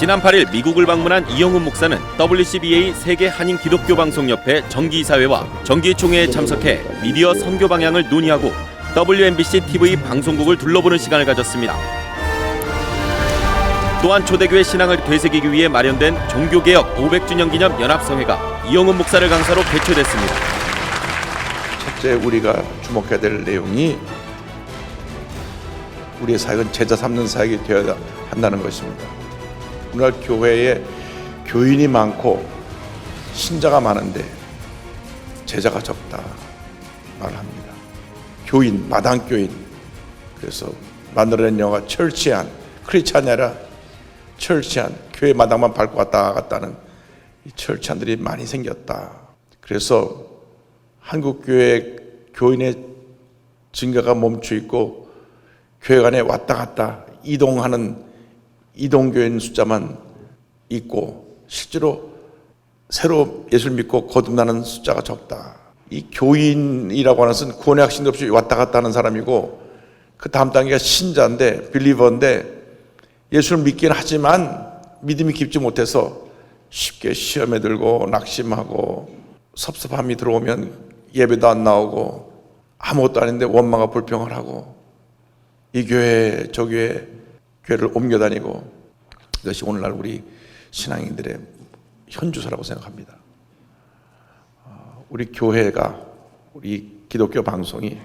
지난 8일 미국을 방문한 이영훈 목사는 WCBA 세계 한인 기독교 방송협회 정기이사회와 정기총회에 참석해 미디어 선교 방향을 논의하고 WNBC TV 방송국을 둘러보는 시간을 가졌습니다. 또한 초대교회 신앙을 되새기기 위해 마련된 종교개혁 500주년 기념 연합성회가 이영훈 목사를 강사로 개최됐습니다. 첫째, 우리가 주목해야 될 내용이 우리의 사역은 제자 삼는 사역이 되어야 한다는 것입니다. 오늘날 교회에 교인이 많고 신자가 많은데 제자가 적다 말합니다. 교인, 마당교인. 그래서 만들어낸 영화가 철치한, 크리스찬이 아니라 철치한, 교회 마당만 밟고 왔다 갔다 하는 이 철치한들이 많이 생겼다. 그래서 한국교회 교인의 증가가 멈춰 있고 교회 간에 왔다 갔다 이동하는 이동교인 숫자만 있고 실제로 새로 예수를 믿고 거듭나는 숫자가 적다. 이 교인이라고 하는 것은 구원의 확신도 없이 왔다 갔다 하는 사람이고 그 다음 단계가 신자인데 빌리버인데 예수를 믿긴 하지만 믿음이 깊지 못해서 쉽게 시험에 들고 낙심하고 섭섭함이 들어오면 예배도 안 나오고 아무것도 아닌데 원망과 불평을 하고 이 교회 저 교회를 옮겨 다니고 이것이 오늘날 우리 신앙인들의 현주소라고 생각합니다. 우리 교회가 우리 기독교 방송이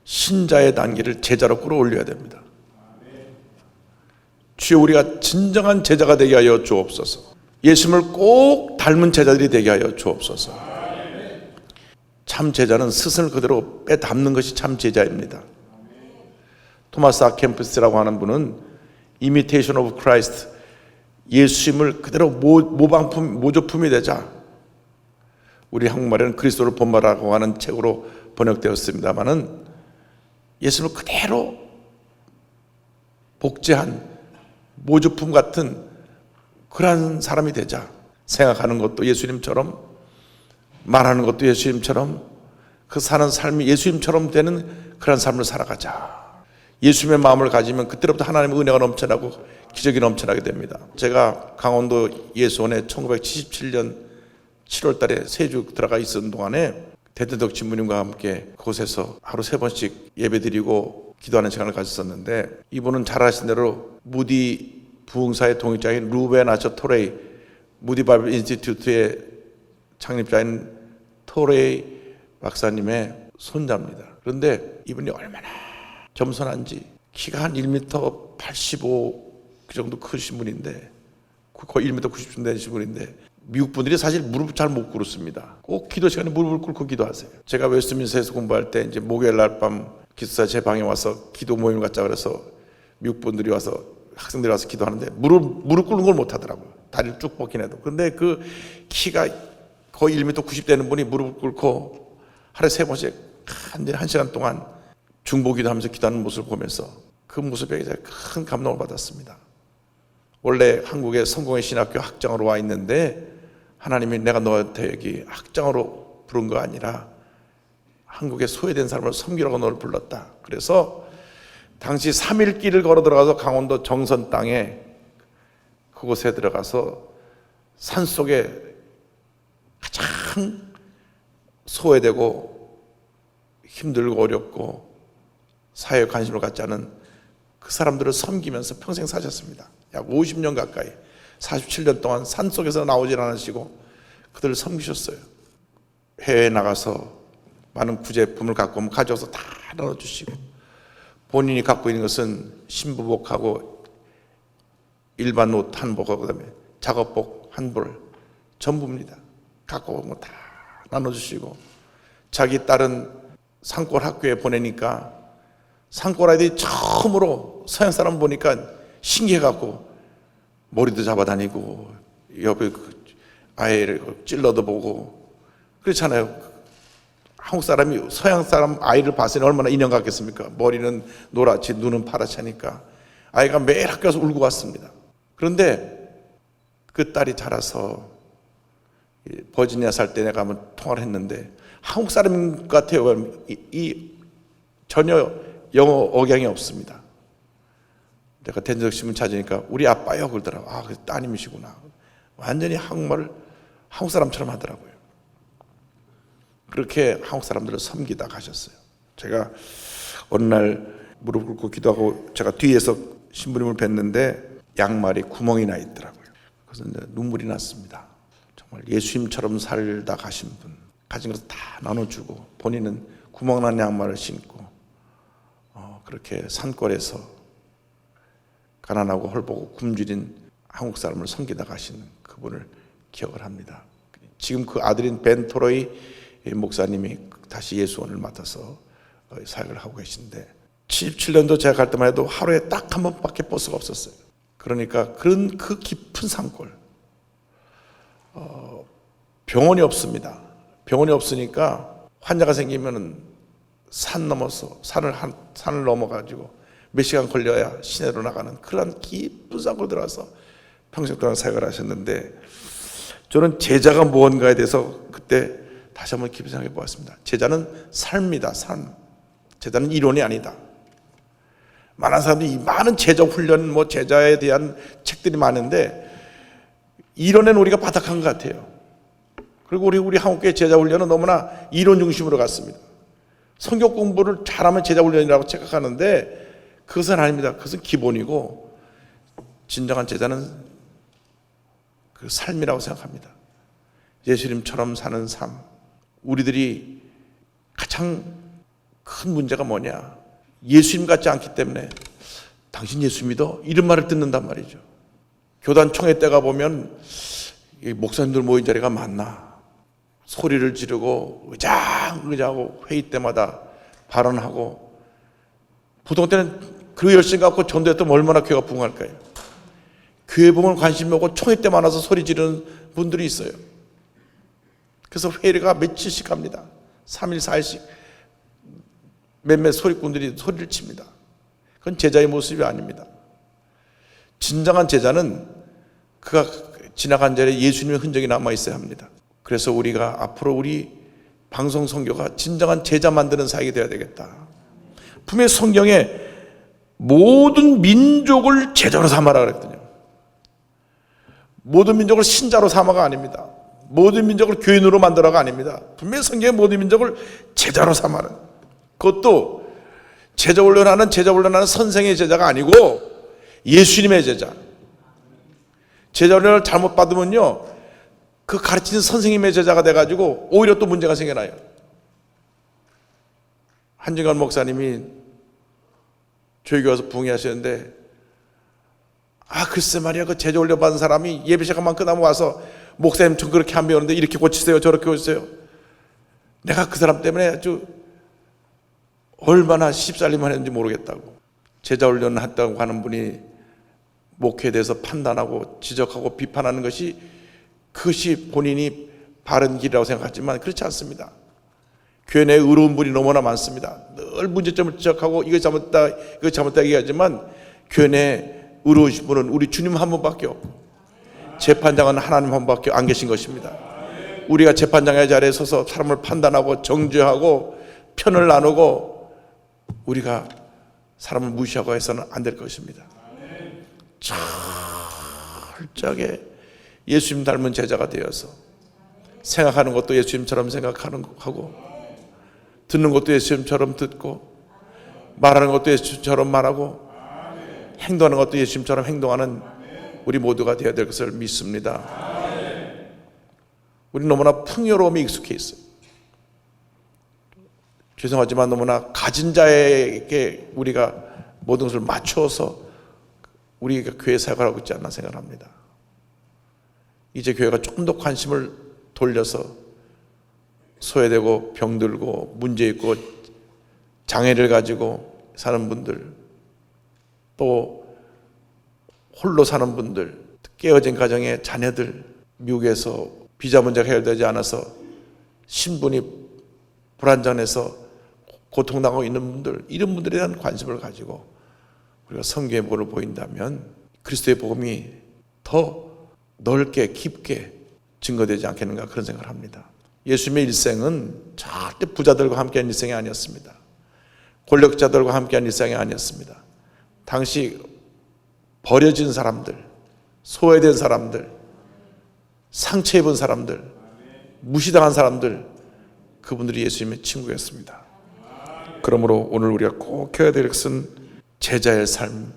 신자의 단계를 제자로 끌어올려야 됩니다. 주여 우리가 진정한 제자가 되게 하여 주옵소서. 예수님을 꼭 닮은 제자들이 되게 하여 주옵소서. 참 제자는 스승을 그대로 빼닮는 것이 참 제자입니다. 토마스 아 캠퍼스라고 하는 분은 Imitation of Christ, 예수님을 그대로 모조품이 되자. 우리 한국말에는 그리스도를 본받으라고 하는 책으로 번역되었습니다마는 예수님을 그대로 복제한 모조품 같은 그러한 사람이 되자. 생각하는 것도 예수님처럼, 말하는 것도 예수님처럼, 그 사는 삶이 예수님처럼 되는 그런 삶을 살아가자. 예수님의 마음을 가지면 그때부터 하나님의 은혜가 넘쳐나고 기적이 넘쳐나게 됩니다. 제가 강원도 예수원에 1977년 7월 달에 세주 들어가 있었던 동안에 대대덕 집무님과 함께 그곳에서 하루 3번씩 예배드리고 기도하는 시간을 가졌었는데 이분은 잘 아시는 대로 무디 부흥사의 동역자인 루벤 아처 토레이, 무디 바이블 인스티튜트의 창립자인 토레이 박사님의 손자입니다. 그런데 이분이 얼마나 겸손한지, 키가 한 1m 85 그 정도 크신 분인데, 거의 1m 90쯤 되신 분인데 미국 분들이 사실 무릎을 잘 못 꿇습니다. 꼭 기도 시간에 무릎을 꿇고 기도하세요. 제가 웨스트민스터에서 공부할 때 이제 목요일 날 밤 기숙사 제 방에 와서 기도 모임을 갖자 그래서 미국 분들이 와서 학생들이 와서 기도하는데 무릎 꿇는 걸 못 하더라고요. 다리를 쭉 뻗긴 해도. 그런데 그 키가 거의 1m 90 되는 분이 무릎을 꿇고 하루에 3번씩 한 시간 동안 중보기도 하면서 기도하는 모습을 보면서 그 모습에 큰 감동을 받았습니다. 원래 한국의 성공의 신학교 학장으로 와 있는데 하나님이 내가 너한테 여기 학장으로 부른 거 아니라 한국의 소외된 사람을 섬기라고 너를 불렀다. 그래서 당시 3일 길을 걸어 들어가서 강원도 정선 땅에 그곳에 들어가서 산속에 가장 소외되고 힘들고 어렵고 사회에 관심을 갖지 않은 그 사람들을 섬기면서 평생 사셨습니다. 약 50년 가까이 47년 동안 산속에서 나오질 않으시고 그들을 섬기셨어요. 해외에 나가서 많은 구제품을 갖고 오면 가져와서 다 나눠주시고 본인이 갖고 있는 것은 신부복하고 일반 옷 한 벌하고 그다음에 작업복 한 벌 전부입니다. 갖고 온 거 다 나눠주시고 자기 딸은 산골 학교에 보내니까 산골 아이들이 처음으로 서양 사람 보니까 신기해갖고 머리도 잡아다니고 옆에 그 아이를 찔러도 보고 그렇잖아요. 한국 사람이 서양 사람 아이를 봤으니 얼마나 인형 같겠습니까? 머리는 노랗지 눈은 파랗지 하니까 아이가 매일 학교에서 울고 왔습니다. 그런데 그 딸이 자라서 버지니아 살 때 내가 한번 통화를 했는데 한국 사람 같아요. 이 전혀 영어 억양이 없습니다. 내가 대전신문 찾으니까 우리 아빠요 그러더라고. 아, 그 따님이시구나. 완전히 한국말을 한국 사람처럼 하더라고요. 그렇게 한국 사람들을 섬기다 가셨어요. 제가 어느 날 무릎 꿇고 기도하고 제가 뒤에서 신부님을 뵀는데 양말에 구멍이 나 있더라고요. 그래서 이제 눈물이 났습니다. 정말 예수님처럼 살다 가신 분, 가진 것을 다 나눠주고 본인은 구멍 난 양말을 신고 그렇게 산골에서 가난하고 헐벗고 굶주린 한국 사람을 섬기다 가시는 그분을 기억을 합니다. 지금 그 아들인 벤 토로이 목사님이 다시 예수원을 맡아서 사역을 하고 계신데 77년도 제가 갈 때만 해도 하루에 딱 한 번밖에 버스가 없었어요. 그러니까 그런 그 깊은 산골, 병원이 없습니다. 병원이 없으니까 환자가 생기면은 산 넘어서 산을 넘어가지고 몇 시간 걸려야 시내로 나가는 그런 깊은 산골 들어와서 평생 동안 사역을 하셨는데 저는 제자가 무언가에 대해서 그때 다시 한번 깊이 생각해 보았습니다. 제자는 삶이다, 삶. 제자는 이론이 아니다. 많은 사람들이 많은 제자 훈련, 제자에 대한 책들이 많은데 이론에는 우리가 바닥한 것 같아요. 그리고 우리 한국교회 제자 훈련은 너무나 이론 중심으로 갔습니다. 성경 공부를 잘하면 제자 훈련이라고 생각하는데 그것은 아닙니다. 그것은 기본이고 진정한 제자는 그 삶이라고 생각합니다. 예수님처럼 사는 삶. 우리들이 가장 큰 문제가 뭐냐? 예수님 같지 않기 때문에 당신 예수 믿어? 이런 말을 듣는단 말이죠. 교단 총회 때가 보면 목사님들 모인 자리가 많나? 소리를 지르고 의장하고 회의 때마다 발언하고 보통 때는 그 열심 갖고 전도했던 얼마나 교회가 부흥할까요? 교회 부흥을 관심 없고 총회 때 많아서 소리 지르는 분들이 있어요. 그래서 회의가 며칠씩 합니다. 3일, 4일씩 몇몇 소리꾼들이 소리를 칩니다. 그건 제자의 모습이 아닙니다. 진정한 제자는 그가 지나간 자리에 예수님의 흔적이 남아 있어야 합니다. 그래서 우리가 앞으로 우리 방송 선교가 진정한 제자 만드는 사역이 되어야 되겠다. 분명히 성경에 모든 민족을 제자로 삼아라 그랬거든요. 모든 민족을 신자로 삼아가 아닙니다. 모든 민족을 교인으로 만들어가 아닙니다. 분명히 성경에 모든 민족을 제자로 삼아라. 그것도 제자 훈련하는 선생의 제자가 아니고 예수님의 제자. 제자 훈련을 잘못 받으면요, 그 가르치는 선생님의 제자가 돼가지고 오히려 또 문제가 생겨나요. 한정관 목사님이 저희 교회 와서 부흥하시는데, 글쎄 말이야, 그 제자 훈련 받은 사람이 예배 시간만 끝나면 와서 목사님 저 그렇게 안 배우는데 이렇게 고치세요, 저렇게 고치세요. 내가 그 사람 때문에 아주 얼마나 십살림만 했는지 모르겠다고. 제자 훈련 했다고 하는 분이 목회에 대해서 판단하고 지적하고 비판하는 그것이 본인이 바른 길이라고 생각하지만 그렇지 않습니다. 교회 내에 의로운 분이 너무나 많습니다. 늘 문제점을 지적하고 이거 잘못다 얘기하지만 교회 내에 의로우신 분은 우리 주님 한 분밖에 없고 재판장은 하나님 한 분밖에 안 계신 것입니다. 우리가 재판장의 자리에 서서 사람을 판단하고 정죄하고 편을 나누고 우리가 사람을 무시하고 해서는 안 될 것입니다. 철저하게 예수님 닮은 제자가 되어서 생각하는 것도 예수님처럼 생각하고 듣는 것도 예수님처럼 듣고 말하는 것도 예수님처럼 말하고 행동하는 것도 예수님처럼 행동하는 우리 모두가 되어야 될 것을 믿습니다. 우리 너무나 풍요로움에 익숙해 있어요. 죄송하지만 너무나 가진 자에게 우리가 모든 것을 맞추어서 우리가 교회 사역을 하고 있지 않나 생각합니다. 이제 교회가 조금 더 관심을 돌려서 소외되고 병들고 문제 있고 장애를 가지고 사는 분들, 또 홀로 사는 분들, 깨어진 가정의 자녀들, 미국에서 비자 문제가 해결되지 않아서 신분이 불안정해서 고통당하고 있는 분들, 이런 분들에 대한 관심을 가지고 우리가 성경의 복음을 보인다면 그리스도의 복음이 더 넓게 깊게 증거되지 않겠는가 그런 생각을 합니다. 예수님의 일생은 절대 부자들과 함께한 일생이 아니었습니다. 권력자들과 함께한 일생이 아니었습니다. 당시 버려진 사람들, 소외된 사람들, 상처 입은 사람들, 무시당한 사람들, 그분들이 예수님의 친구였습니다. 그러므로 오늘 우리가 꼭 해야 될 것은 제자의 삶,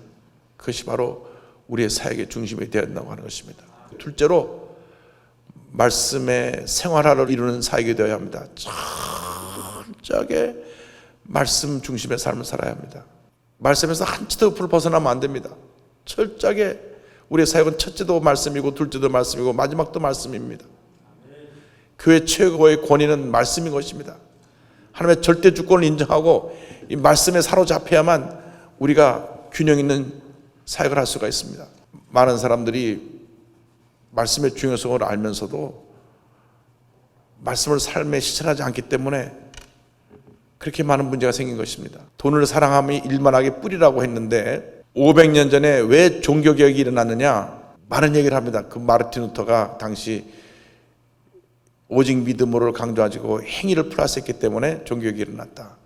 그것이 바로 우리의 사역의 중심이 되어야 된다고 하는 것입니다. 둘째로 말씀의 생활화를 이루는 사역이 되어야 합니다. 철저하게 말씀 중심의 삶을 살아야 합니다. 말씀에서 한 치도 옆으로 벗어나면 안 됩니다. 철저하게 우리의 사역은 첫째도 말씀이고 둘째도 말씀이고 마지막도 말씀입니다. 교회 최고의 권위는 말씀인 것입니다. 하나님의 절대 주권을 인정하고 이 말씀에 사로잡혀야만 우리가 균형 있는 사역을 할 수가 있습니다. 많은 사람들이 말씀의 중요성을 알면서도 말씀을 삶에 실천하지 않기 때문에 그렇게 많은 문제가 생긴 것입니다. 돈을 사랑함이 일만하게 뿌리라고 했는데 500년 전에 왜 종교개혁이 일어났느냐, 많은 얘기를 합니다. 그 마르틴 루터가 당시 오직 믿음으로를 강조하고 행위를 플러스했기 때문에 종교개혁이 일어났다.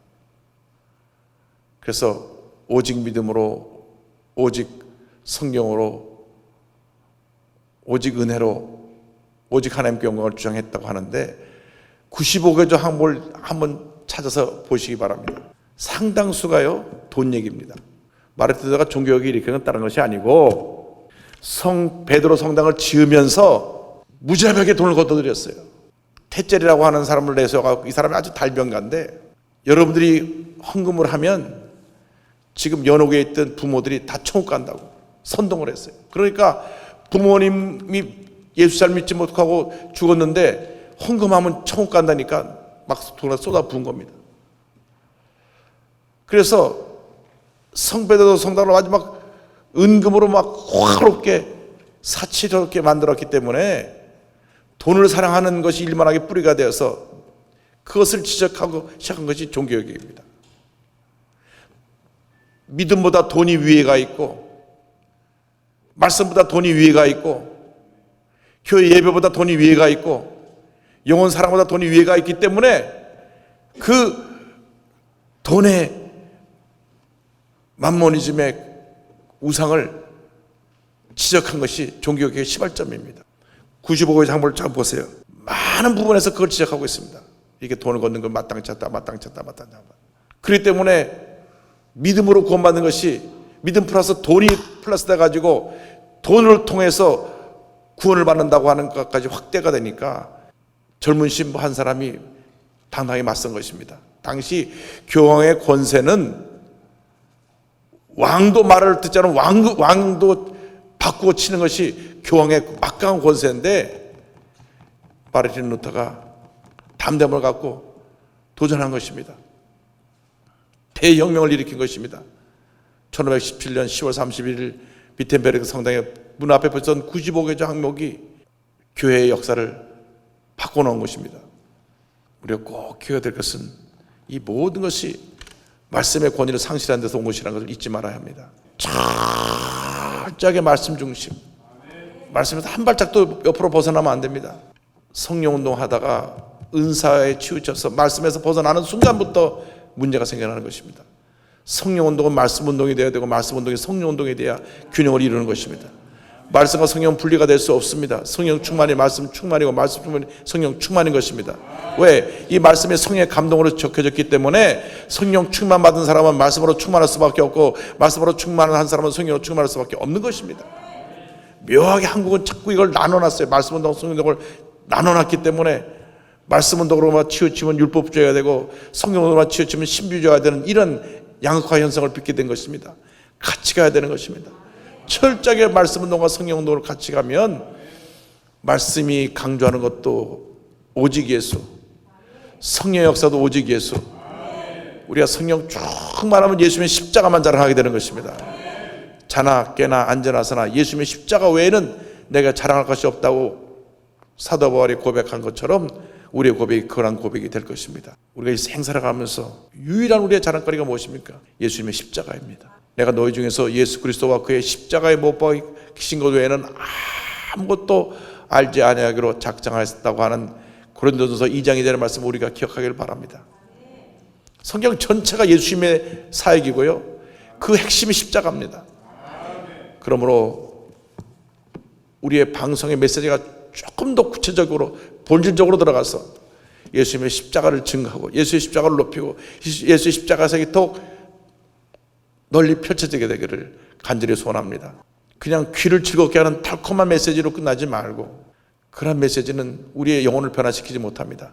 그래서 오직 믿음으로, 오직 성령으로, 오직 은혜로, 오직 하나님께 영광을 주장했다고 하는데 95개조 항목을 한번 찾아서 보시기 바랍니다. 상당수가요 돈 얘기입니다. 마르틴 루터가 종교개혁을 일으키는 다른 것이 아니고 성 베드로 성당을 지으면서 무지하게 돈을 걷어들였어요. 태젤이라고 하는 사람을 내세워가지고, 이 사람이 아주 달변가인데 여러분들이 헌금을 하면 지금 연옥에 있던 부모들이 다 천국 간다고 선동을 했어요. 그러니까 부모님이 예수 잘 믿지 못하고 죽었는데 헌금하면 천국 간다니까 막 돈을 쏟아 부은 겁니다. 그래서 성베드로 성당을 마지막 은금으로 막 화롭게 사치스럽게 만들었기 때문에 돈을 사랑하는 것이 일만하게 뿌리가 되어서 그것을 지적하고 시작한 것이 종교개혁입니다. 믿음보다 돈이 위에가 있고, 말씀보다 돈이 위에가 있고, 교회 예배보다 돈이 위에가 있고, 영혼 사랑보다 돈이 위에가 있기 때문에 그 돈의 만모니즘의 우상을 지적한 것이 종교개혁의 시발점입니다. 95개의 장부를 잘 보세요. 많은 부분에서 그걸 지적하고 있습니다. 이게 돈을 걷는 건 마땅치 않다, 마땅치 않다, 마땅치 않다. 그렇기 때문에 믿음으로 구원받는 것이 믿음 플러스 돈이 플러스 돼가지고 돈을 통해서 구원을 받는다고 하는 것까지 확대가 되니까 젊은 신부 한 사람이 당당히 맞선 것입니다. 당시 교황의 권세는 왕도 말을 듣지 않으면 왕도 바꾸어 치는 것이 교황의 막강한 권세인데 마르틴 루터가 담대함을 갖고 도전한 것입니다. 대혁명을 일으킨 것입니다. 1517년 10월 31일 비텐베르크 성당의 문 앞에 붙였던 95개조 항목이 교회의 역사를 바꿔놓은 것입니다. 우리가 꼭 기억해야 될 것은 이 모든 것이 말씀의 권위를 상실한 데서 온 것이라는 것을 잊지 말아야 합니다. 철저하게 말씀 중심, 말씀에서 한 발짝도 옆으로 벗어나면 안 됩니다. 성령운동 하다가 은사에 치우쳐서 말씀에서 벗어나는 순간부터 문제가 생겨나는 것입니다. 성령운동은 말씀운동이 되어야 되고 말씀운동이 성령운동이 돼야 균형을 이루는 것입니다. 말씀과 성령은 분리가 될 수 없습니다. 성령 충만이 말씀 충만이고 말씀 충만이 성령 충만인 것입니다. 왜? 이 말씀이 성령의 감동으로 적혀졌기 때문에 성령 충만 받은 사람은 말씀으로 충만할 수밖에 없고 말씀으로 충만한 사람은 성령으로 충만할 수밖에 없는 것입니다. 묘하게 한국은 자꾸 이걸 나눠놨어요. 말씀운동, 성령운동을 나눠놨기 때문에 말씀운동으로만 치우치면 율법주의가 되고 성령으로만 치우치면 신비주의가 되는 이런 양극화 현상을 빚게 된 것입니다. 같이 가야 되는 것입니다. 철저하게 말씀운동과 성령운동을 같이 가면 말씀이 강조하는 것도 오직 예수, 성령 역사도 오직 예수, 우리가 성령 충만하면 예수님의 십자가만 자랑하게 되는 것입니다. 자나 깨나 앉아나서나 예수님의 십자가 외에는 내가 자랑할 것이 없다고 사도 바울이 고백한 것처럼 우리의 고백이 그런 고백이 될 것입니다. 우리가 이 행사를 가면서 유일한 우리의 자랑거리가 무엇입니까? 예수님의 십자가입니다. 내가 너희 중에서 예수 그리스도와 그의 십자가에 못 박히신 것 외에는 아무것도 알지 아니하기로 작정하였다고 하는 고린도전서 2장 2절의 말씀 우리가 기억하기를 바랍니다. 성경 전체가 예수님의 사역이고요, 그 핵심이 십자가입니다. 그러므로 우리의 방송의 메시지가 조금 더 구체적으로 본질적으로 들어가서 예수님의 십자가를 증거하고 예수의 십자가를 높이고 예수의 십자가 색이 더욱 널리 펼쳐지게 되기를 간절히 소원합니다. 그냥 귀를 즐겁게 하는 달콤한 메시지로 끝나지 말고 그런 메시지는 우리의 영혼을 변화시키지 못합니다.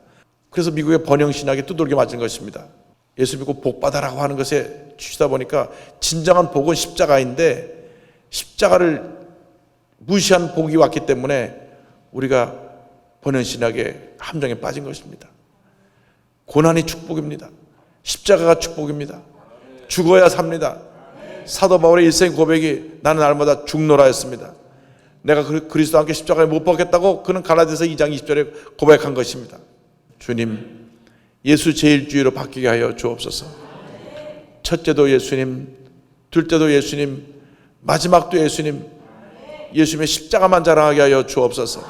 그래서 미국의 번영신학에 두들겨 맞은 것입니다. 예수 믿고 복 받아라고 하는 것에 주시다 보니까 진정한 복은 십자가인데 십자가를 무시한 복이 왔기 때문에 우리가 번영신학의 함정에 빠진 것입니다. 고난이 축복입니다. 십자가가 축복입니다. 죽어야 삽니다. 사도 바울의 일생 고백이 나는 날마다 죽노라였습니다. 내가 그리스도와 함께 십자가에 못 박겠다고 그는 갈라디아서 2장 20절에 고백한 것입니다. 주님, 예수 제일주의로 바뀌게 하여 주옵소서. 첫째도 예수님, 둘째도 예수님, 마지막도 예수님, 예수님의 십자가만 자랑하게 하여 주옵소서.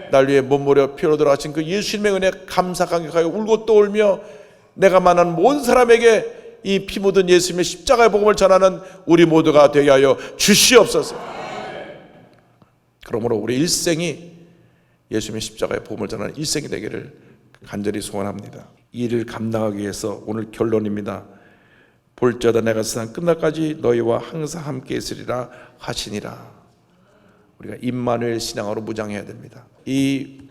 날 위해 몸부려 피로 들어가신 그 예수님의 은혜 감사 감격하여 울고 또 울며 내가 만난 모든 사람에게 이 피 묻은 예수님의 십자가의 복음을 전하는 우리 모두가 되게 하여 주시옵소서. 그러므로 우리 일생이 예수님의 십자가의 복음을 전하는 일생이 되기를 간절히 소원합니다. 이 일을 감당하기 위해서 오늘 결론입니다. 볼지어다 내가 세상 끝날까지 너희와 항상 함께 있으리라 하시니라. 우리가 임마누엘 신앙으로 무장해야 됩니다. 이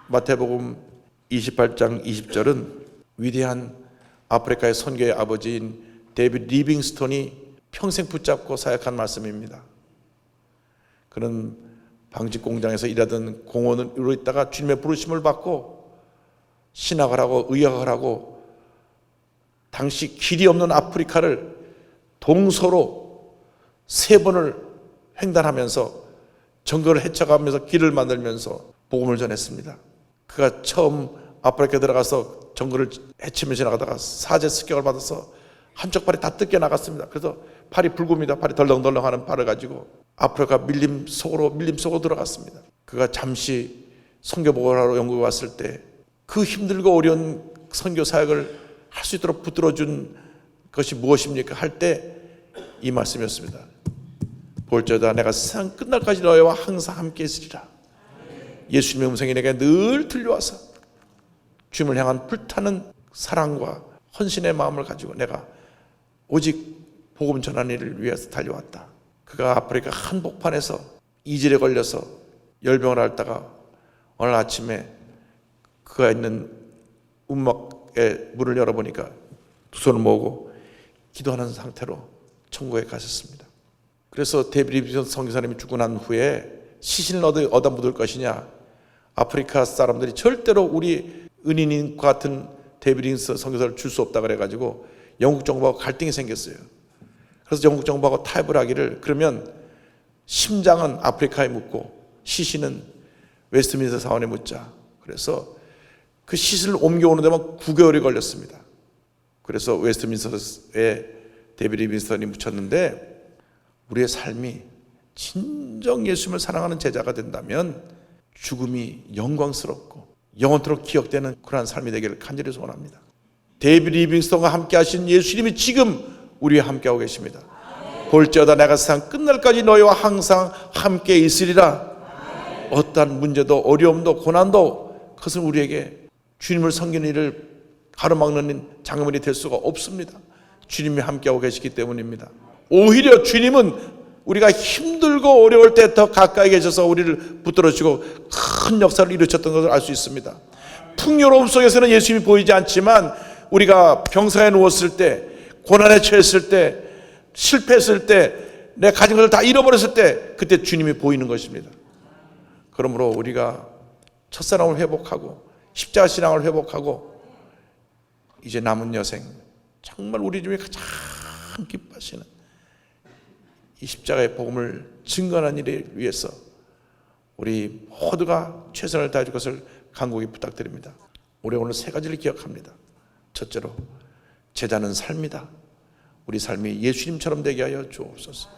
마태복음 28장 20절은 위대한 아프리카의 선교의 아버지인 데이비드 리빙스톤이 평생 붙잡고 사역한 말씀입니다. 그는 방직 공장에서 일하던 공원으로 있다가 주님의 부르심을 받고 신학을 하고 의학을 하고 당시 길이 없는 아프리카를 동서로 3번을 횡단하면서 정글을 헤쳐가면서 길을 만들면서 복음을 전했습니다. 그가 처음 아프리카에 들어가서 정글을 헤치면서 나가다가 사제 습격을 받아서 한쪽 발이 다 뜯겨 나갔습니다. 그래서 팔이 붉습니다. 팔이 덜렁덜렁하는 팔을 가지고 아프리카 밀림 속으로 들어갔습니다. 그가 잠시 선교복을 하러 영국에 왔을 때 그 힘들고 어려운 선교 사역을 할 수 있도록 붙들어준 것이 무엇입니까? 할 때 이 말씀이었습니다. 볼지어다 내가 세상 끝날까지 너희와 항상 함께 있으리라. 예수님의 음성이 내게 늘 들려와서 주님을 향한 불타는 사랑과 헌신의 마음을 가지고 내가 오직 복음 전하는 일을 위해서 달려왔다. 그가 아프리카 한복판에서 이질에 걸려서 열병을 앓다가 어느 아침에 그가 있는 움막의 문을 열어보니까 두 손을 모으고 기도하는 상태로 천국에 가셨습니다. 그래서 데이비드 리빙스톤 선교사님이 죽고 난 후에 시신을 얻어 묻을 것이냐, 아프리카 사람들이 절대로 우리 은인과 같은 데이비드 리빙스톤 선교사를 줄 수 없다 그래가지고 영국 정부하고 갈등이 생겼어요. 그래서 영국 정부하고 타협을 하기를, 그러면 심장은 아프리카에 묻고 시신은 웨스트민스터 사원에 묻자. 그래서 그 시신을 옮겨오는 데만 9개월이 걸렸습니다. 그래서 웨스트민스터에 데이비드 리빙스턴이 묻혔는데, 우리의 삶이 진정 예수님을 사랑하는 제자가 된다면 죽음이 영광스럽고 영원토록 기억되는 그러한 삶이 되기를 간절히 소원합니다. 데이비드 리빙스턴과 함께 하신 예수님이 지금 우리와 함께하고 계십니다. 볼지어다 내가 세상 끝날까지 너희와 항상 함께 있으리라. 어떠한 문제도 어려움도 고난도 그것은 우리에게 주님을 섬기는 일을 가로막는 장애물이 될 수가 없습니다. 주님이 함께하고 계시기 때문입니다. 오히려 주님은 우리가 힘들고 어려울 때 더 가까이 계셔서 우리를 붙들어주고 큰 역사를 이루셨던 것을 알 수 있습니다. 풍요로움 속에서는 예수님이 보이지 않지만 우리가 병상에 누웠을 때, 고난에 처했을 때, 실패했을 때, 내가 가진 것을 다 잃어버렸을 때, 그때 주님이 보이는 것입니다. 그러므로 우리가 첫사랑을 회복하고 십자가 신앙을 회복하고 이제 남은 여생, 정말 우리 중에 가장 기뻐하시는 이 십자가의 복음을 증거하는 일을 위해서 우리 모두가 최선을 다해줄 것을 간곡히 부탁드립니다. 우리 오늘 3가지를 기억합니다. 첫째로, 제자는 삶이다. 우리 삶이 예수님처럼 되게 하여 주옵소서.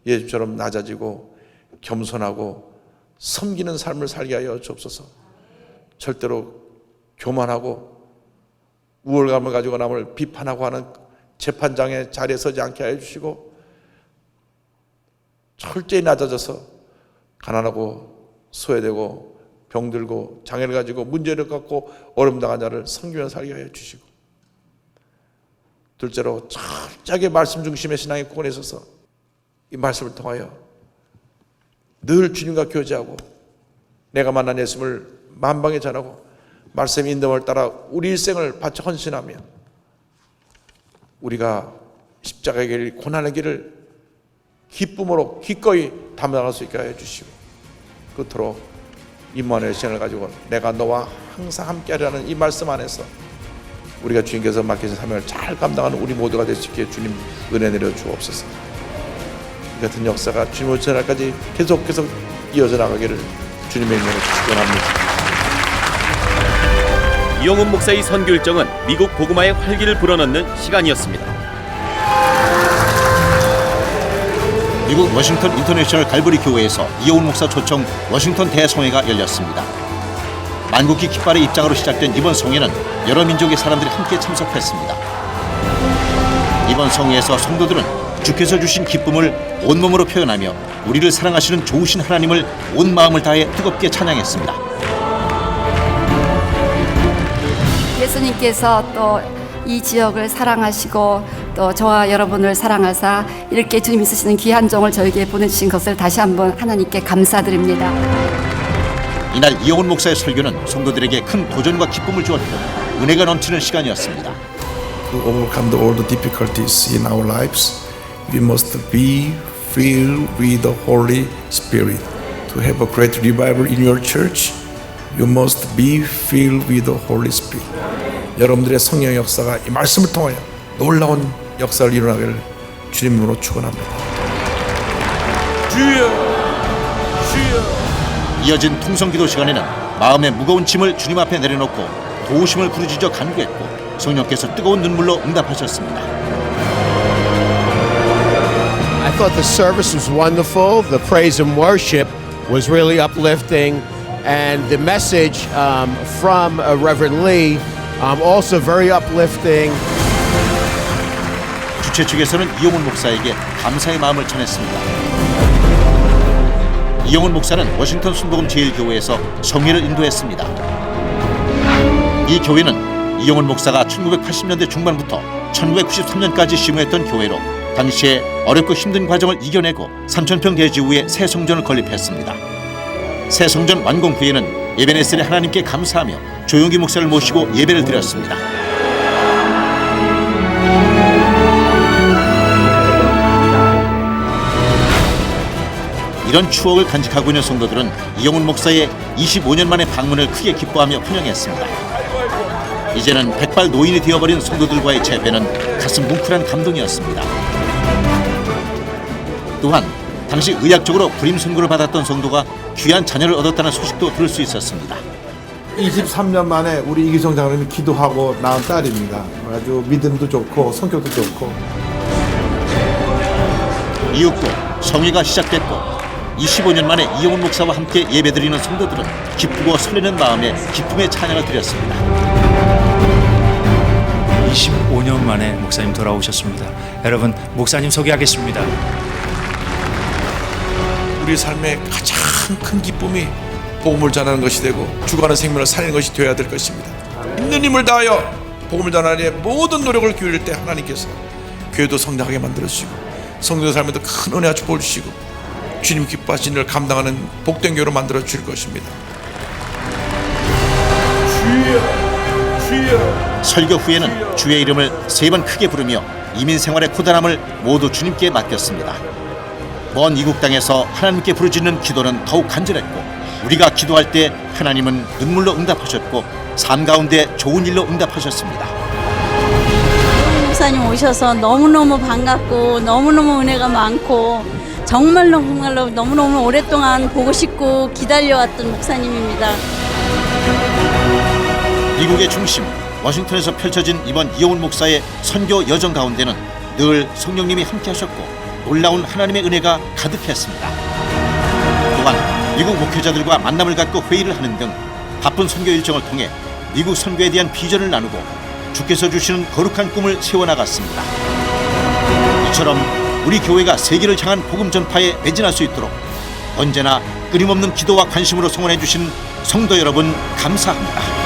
예수님처럼 낮아지고 겸손하고 섬기는 삶을 살게 하여 주옵소서. 절대로 교만하고 우월감을 가지고 남을 비판하고 하는 재판장의 자리에 서지 않게 하여 주시고, 철저히 낮아져서 가난하고 소외되고 병들고 장애를 가지고 문제를 갖고 어려움 당한 자를 섬기며 살게 하여 주시고, 둘째로 철저하게 말씀 중심의 신앙의 구원에 있어서 이 말씀을 통하여 늘 주님과 교제하고 내가 만난 예수님을 만방에 전하고 말씀의 인도를 따라 우리 일생을 바쳐 헌신하며 우리가 십자가의 길, 고난의 길을 기쁨으로 기꺼이 담당할 수 있게 하여 주시고, 끝으로 임마누엘 시간을 가지고 내가 너와 항상 함께하리라는 이 말씀 안에서 우리가 주님께서 맡기신 사명을 잘 감당하는 우리 모두가 될 수 있게 주님 은혜 내려 주옵소서. 이 같은 역사가 주님 오실 날까지 계속 이어져 나가기를 주님의 이름으로 축원합니다. 이영훈 목사의 선교 일정은 미국 복음화의 활기를 불어넣는 시간이었습니다. 미국 워싱턴 인터내셔널 갈보리 교회에서 이영훈 목사 초청 워싱턴 대성회가 열렸습니다. 만국기 깃발의 입장으로 시작된 이번 성회는 여러 민족의 사람들이 함께 참석했습니다. 이번 성회에서 성도들은 주께서 주신 기쁨을 온몸으로 표현하며 우리를 사랑하시는 좋으신 하나님을 온 마음을 다해 뜨겁게 찬양했습니다. 예수님께서 또 이 지역을 사랑하시고 또 저와 여러분을 사랑하사 이렇게 주님이 쓰시는 귀한 종을 저에게 보내주신 것을 다시 한번 하나님께 감사드립니다. 이날 이영훈 목사의 설교는 성도들에게 큰 도전과 기쁨을 주었고 은혜가 넘치는 시간이었습니다. To overcome all the difficulties in our lives, we must be filled with the Holy Spirit. To have a great revival in your church, you must be filled with the Holy Spirit. 여러분들의 성령의 역사가 이 말씀을 통하여 놀라운 역사를 일어나기를 주님으로 축원합니다. 주여, 주여. 이어진 통성기도 시간에는 마음의 무거운 짐을 주님 앞에 내려놓고 도우심을 부르짖어 간구했고 성령께서 뜨거운 눈물로 응답하셨습니다. I thought the service was wonderful. The praise and worship was really uplifting, and the message from Reverend Lee also very uplifting. 주최 측에서는 이영훈 목사에게 감사의 마음을 전했습니다. 이영훈 목사는 워싱턴 순복음 제1교회에서 성회를 인도했습니다. 이 교회는 이영훈 목사가 1980년대 중반부터 1993년까지 심우했던 교회로 당시에 어렵고 힘든 과정을 이겨내고 3,000평 대지 후에 새 성전을 건립했습니다. 새 성전 완공 후에는 에베네셀의 하나님께 감사하며 조용기 목사를 모시고 예배를 드렸습니다. 이런 추억을 간직하고 있는 성도들은 이영훈 목사의 25년 만의 방문을 크게 기뻐하며 환영했습니다. 이제는 백발 노인이 되어버린 성도들과의 재회는 가슴 뭉클한 감동이었습니다. 또한 당시 의학적으로 불임 선고를 받았던 성도가 귀한 자녀를 얻었다는 소식도 들을 수 있었습니다. 23년 만에 우리 이기성 장로님이 기도하고 낳은 딸입니다. 아주 믿음도 좋고 성격도 좋고. 이윽고 성회가 시작됐고 25년 만에 이영훈 목사와 함께 예배드리는 성도들은 기쁘고 설레는 마음에 기쁨의 찬양을 드렸습니다. 25년 만에 목사님 돌아오셨습니다. 여러분, 목사님 소개하겠습니다. 우리 삶의 가장 큰 기쁨이 복음을 전하는 것이 되고 죽어가는 생명을 살리는 것이 되어야 될 것입니다. 있는 힘을 다하여 복음을 전하는 모든 노력을 기울일 때 하나님께서 교회도 성장하게 만들어주시고 성도의 삶에도 큰 은혜와 축복을 주시고 주님 기뻐하신 일을 감당하는 복된 교회로 만들어 주실 것입니다. 주여, 주여. 설교 후에는 주의 이름을 3번 크게 부르며 이민 생활의 고단함을 모두 주님께 맡겼습니다. 먼 이국 땅에서 하나님께 부르짖는 기도는 더욱 간절했고 우리가 기도할 때 하나님은 눈물로 응답하셨고 삶 가운데 좋은 일로 응답하셨습니다. 목사님 오셔서 너무너무 반갑고 너무너무 은혜가 많고 정말로 너무너무 오랫동안 보고 싶고 기다려왔던 목사님입니다. 미국의 중심 워싱턴에서 펼쳐진 이번 이영훈 목사의 선교 여정 가운데는 늘 성령님이 함께하셨고 놀라운 하나님의 은혜가 가득했습니다. 또한 미국 목회자들과 만남을 갖고 회의를 하는 등 바쁜 선교 일정을 통해 미국 선교에 대한 비전을 나누고 주께서 주시는 거룩한 꿈을 세워나갔습니다. 이처럼 우리 교회가 세계를 향한 복음 전파에 매진할 수 있도록 언제나 끊임없는 기도와 관심으로 성원해 주신 성도 여러분 감사합니다.